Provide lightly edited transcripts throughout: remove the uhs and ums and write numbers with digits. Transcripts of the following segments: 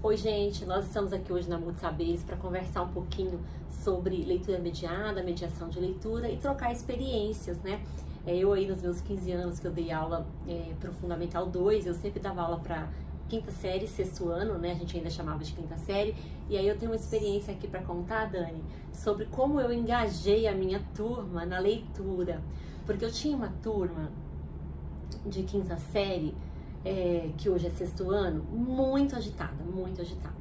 Oi gente, nós estamos aqui hoje na Mude Saberes para conversar um pouquinho sobre leitura mediada, mediação de leitura e trocar experiências, né? Eu aí nos meus 15 anos que eu dei aula para o Fundamental 2, eu sempre dava aula para quinta série, sexto ano, né? A gente ainda chamava de quinta série. E aí eu tenho uma experiência aqui para contar, Dani, sobre como eu engajei a minha turma na leitura. Porque eu tinha uma turma de quinta série, que hoje é sexto ano, muito agitada, muito agitada.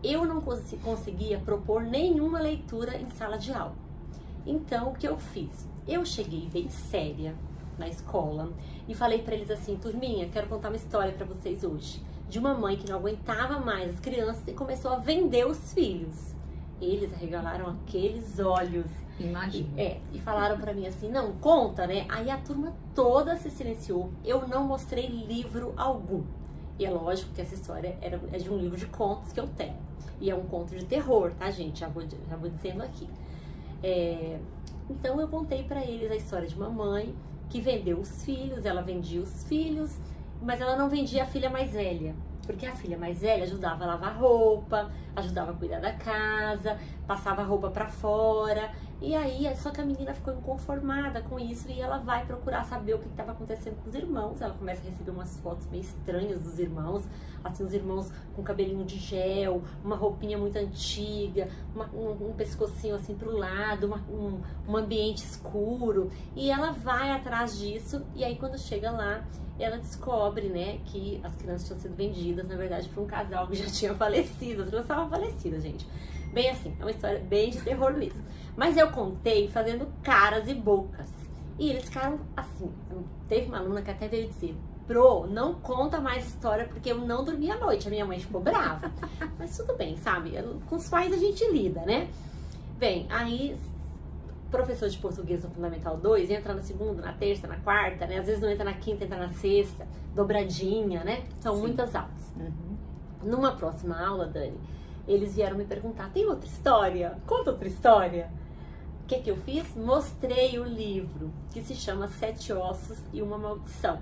Eu não conseguia propor nenhuma leitura em sala de aula. Então, o que eu fiz? Eu cheguei bem séria na escola e falei para eles assim: turminha, quero contar uma história para vocês hoje, de uma mãe que não aguentava mais as crianças e começou a vender os filhos. Eles arregalaram aqueles olhos. Imagina. E falaram pra mim assim, não, conta, né? Aí a turma toda se silenciou, eu não mostrei livro algum. E é lógico que essa história é de um livro de contos que eu tenho. E é um conto de terror, tá, gente? Já vou dizendo aqui. Então eu contei pra eles a história de uma mãe que vendeu os filhos, ela vendia os filhos, mas ela não vendia a filha mais velha. Porque a filha mais velha ajudava a lavar roupa, ajudava a cuidar da casa, passava a roupa pra fora. E aí, só que a menina ficou inconformada com isso e ela vai procurar saber o que estava acontecendo com os irmãos. Ela começa a receber umas fotos meio estranhas dos irmãos, assim, os irmãos com cabelinho de gel, uma roupinha muito antiga, um pescocinho assim pro lado, um ambiente escuro. E ela vai atrás disso e aí quando chega lá, ela descobre, né, que as crianças tinham sido vendidas, na verdade, por um casal que já tinha falecido. As crianças estavam falecidas, gente. Bem assim, é uma história bem de terror mesmo. Mas eu contei fazendo caras e bocas. E eles ficaram assim. Teve uma aluna que até veio dizer: Pro, não conta mais história porque eu não dormi à noite. A minha mãe ficou brava. Mas tudo bem, sabe? Com os pais a gente lida, né? Bem, aí professor de português no Fundamental 2 entra na segunda, na terça, na quarta, né? Às vezes não entra na quinta, entra na sexta, dobradinha, né? São muitas aulas. Numa próxima aula, Dani, eles vieram me perguntar: tem outra história? Conta outra história. O que eu fiz? Mostrei o livro, que se chama Sete Ossos e uma Maldição.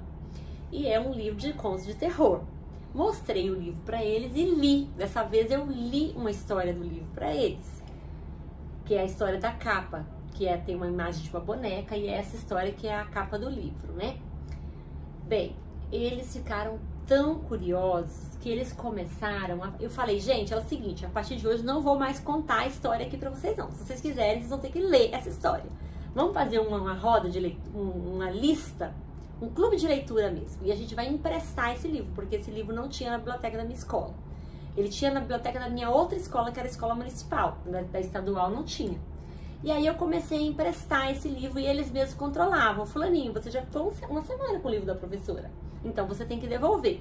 E é um livro de contos de terror. Mostrei o livro para eles e li. Dessa vez eu li uma história do livro para eles, que é a história da capa, que tem uma imagem de uma boneca, e é essa história que é a capa do livro, né? Bem, eles ficaram tão curiosos que eles começaram eu falei, gente, é o seguinte, a partir de hoje não vou mais contar a história aqui pra vocês não. Se vocês quiserem, vocês vão ter que ler essa história. Vamos fazer uma roda de leitura, uma lista, um clube de leitura mesmo. E a gente vai emprestar esse livro, porque esse livro não tinha na biblioteca da minha escola. Ele tinha na biblioteca da minha outra escola, que era a escola municipal, da estadual não tinha. E aí eu comecei a emprestar esse livro e eles mesmos controlavam. Fulaninho, você já ficou uma semana com o livro da professora, então você tem que devolver.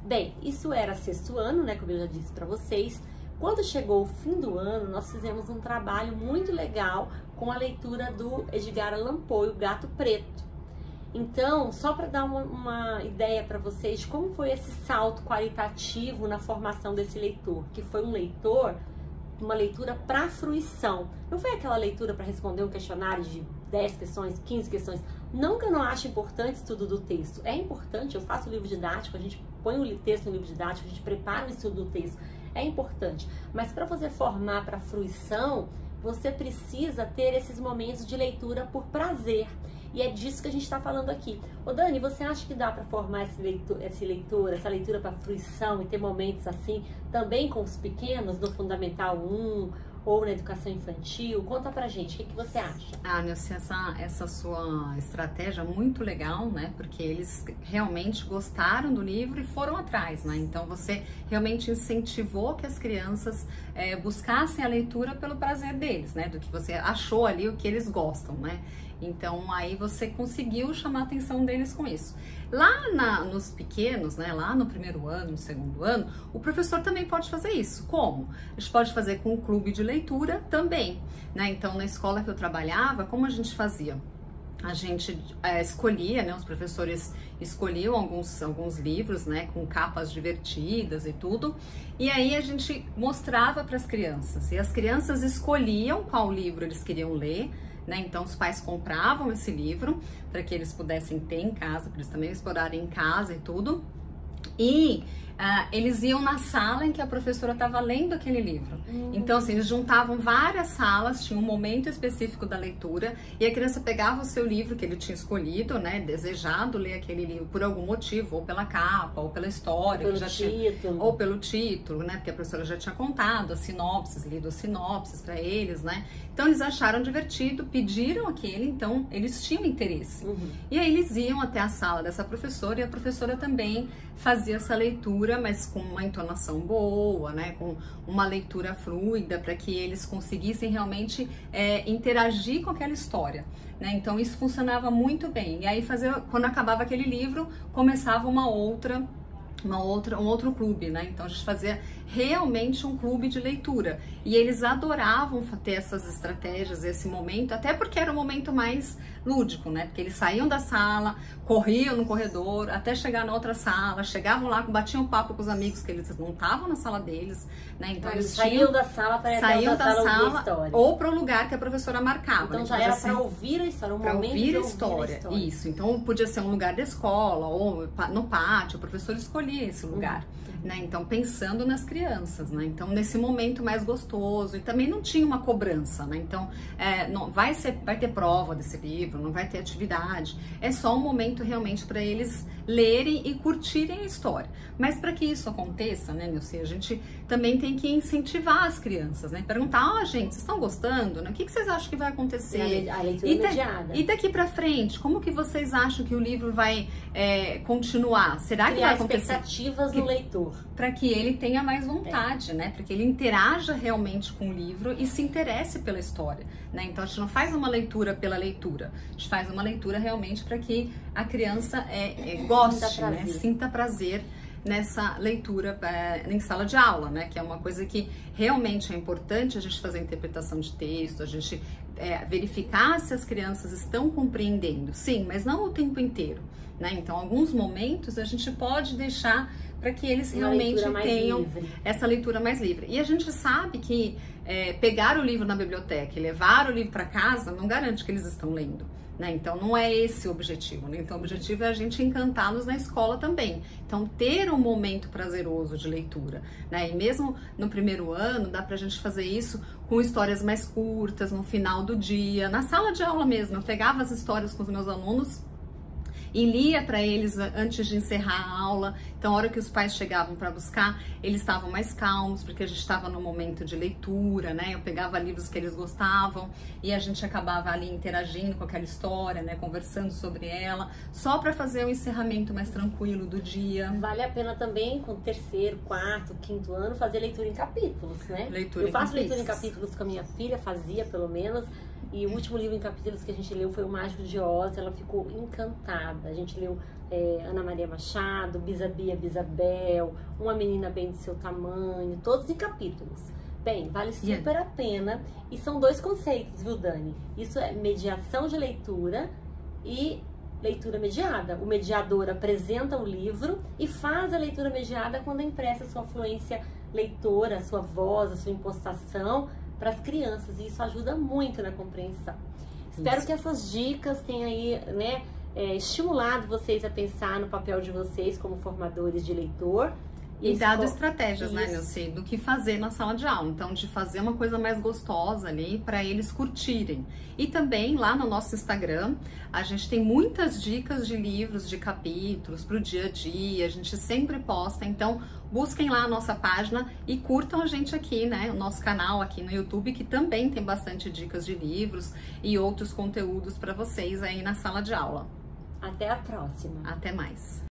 Bem, isso era sexto ano, né, como eu já disse pra vocês. Quando chegou o fim do ano, nós fizemos um trabalho muito legal com a leitura do Edgar Allan Poe, O Gato Preto. Então, só para dar uma ideia para vocês de como foi esse salto qualitativo na formação desse leitor, que foi um leitor, uma leitura para fruição. Não foi aquela leitura para responder um questionário de 10 questões, 15 questões. Não que eu não ache importante estudo do texto. É importante, eu faço o livro didático, a gente põe o texto no livro didático, a gente prepara o estudo do texto. É importante. Mas para você formar para fruição, você precisa ter esses momentos de leitura por prazer. E é disso que a gente está falando aqui. Ô Dani, você acha que dá para formar essa leitura para fruição e ter momentos assim, também com os pequenos, no Fundamental 1 ou na educação infantil? Conta pra gente, o que você acha? Nilce, essa sua estratégia é muito legal, né? Porque eles realmente gostaram do livro e foram atrás, né? Então você realmente incentivou que as crianças buscassem a leitura pelo prazer deles, né? Do que você achou ali, o que eles gostam, né? Então aí você conseguiu chamar a atenção deles com isso. Lá nos pequenos, né, lá no primeiro ano, no segundo ano, o professor também pode fazer isso. Como? A gente pode fazer com o clube de leitura também, né? Então na escola que eu trabalhava, como a gente fazia? A gente escolhia, né, os professores escolhiam alguns livros, né, com capas divertidas e tudo, e aí a gente mostrava para as crianças, e as crianças escolhiam qual livro eles queriam ler, né? Então os pais compravam esse livro para que eles pudessem ter em casa, para eles também explorarem em casa e tudo. E eles iam na sala em que a professora estava lendo aquele livro. Então, assim, eles juntavam várias salas, tinha um momento específico da leitura, e a criança pegava o seu livro que ele tinha escolhido, né, desejado ler aquele livro por algum motivo, ou pela capa, ou pela história, ou pelo título, né, porque a professora já tinha contado as sinopses, lido as sinopses para eles, né. Então, eles acharam divertido, pediram aquele, então, eles tinham interesse. E aí, eles iam até a sala dessa professora, e a professora também fazia essa leitura, mas com uma entonação boa, né, com uma leitura fluida, para que eles conseguissem realmente interagir com aquela história, né? Então isso funcionava muito bem. E aí quando acabava aquele livro, começava um outro clube, né? Então a gente fazia realmente um clube de leitura. E eles adoravam ter essas estratégias, esse momento, até porque era um momento mais lúdico, né? Porque eles saíam da sala, corriam no corredor, até chegar na outra sala, chegavam lá, batiam papo com os amigos, que eles não estavam na sala deles, né? Então eles saíam da sala para saíam da sala ou para o lugar que a professora marcava. Então né? já era para ouvir a história, para ouvir a história. Isso. Então podia ser um lugar da escola ou no pátio, o professor escolhia esse lugar. Né? Então, pensando nas crianças, né? Então, nesse momento mais gostoso, e também não tinha uma cobrança, né? Então, não vai ter prova desse livro, não vai ter atividade, é só um momento realmente para eles lerem e curtirem a história. Mas para que isso aconteça, né, Nilce, a gente também tem que incentivar as crianças, né? Perguntar, gente, vocês estão gostando? Né? O que vocês acham que vai acontecer? A leitura mediada. E daqui para frente, como que vocês acham que o livro vai continuar? Será que vai acontecer? Expectativas no leitor. Para que ele tenha mais vontade, né? Para que ele interaja realmente com o livro e se interesse pela história, né? Então a gente não faz uma leitura pela leitura, a gente faz uma leitura realmente para que a criança goste, né? Sinta prazer nessa leitura em sala de aula, né? Que é uma coisa que realmente é importante a gente fazer a interpretação de texto, a gente verificar se as crianças estão compreendendo, sim, mas não o tempo inteiro, né? Então, alguns momentos a gente pode deixar para que eles realmente tenham essa leitura mais livre. E a gente sabe que pegar o livro na biblioteca e levar o livro para casa não garante que eles estão lendo, né? Então não é esse o objetivo, né? Então o objetivo é a gente encantá-los na escola também. Então ter um momento prazeroso de leitura, né? E mesmo no primeiro ano dá pra gente fazer isso com histórias mais curtas, no final do dia, na sala de aula mesmo. Eu pegava as histórias com os meus alunos e lia para eles antes de encerrar a aula. Então, a hora que os pais chegavam para buscar, eles estavam mais calmos, porque a gente estava no momento de leitura, né? Eu pegava livros que eles gostavam e a gente acabava ali interagindo com aquela história, né? Conversando sobre ela, só para fazer um encerramento mais tranquilo do dia. Vale a pena também, com o terceiro, quarto, quinto ano, fazer leitura em capítulos, né? Eu faço leitura em capítulos com a minha filha, fazia pelo menos. E o último livro em capítulos que a gente leu foi O Mágico de Oz. Ela ficou encantada. A gente leu Ana Maria Machado, Bisabia, Bisabel, Uma Menina Bem de Seu Tamanho, todos em capítulos. Bem, vale super a pena. E são dois conceitos, viu, Dani? Isso é mediação de leitura e leitura mediada. O mediador apresenta o livro e faz a leitura mediada quando empresta a sua fluência leitora, a sua voz, a sua impostação para as crianças, e isso ajuda muito na compreensão. Espero que essas dicas tenham aí, né, estimulado vocês a pensar no papel de vocês como formadores de leitor. E dado estratégias, né, Nilce, do que fazer na sala de aula. Então, de fazer uma coisa mais gostosa ali para eles curtirem. E também lá no nosso Instagram, a gente tem muitas dicas de livros, de capítulos para o dia a dia. A gente sempre posta. Então, busquem lá a nossa página e curtam a gente aqui, né? O nosso canal aqui no YouTube, que também tem bastante dicas de livros e outros conteúdos para vocês aí na sala de aula. Até a próxima. Até mais.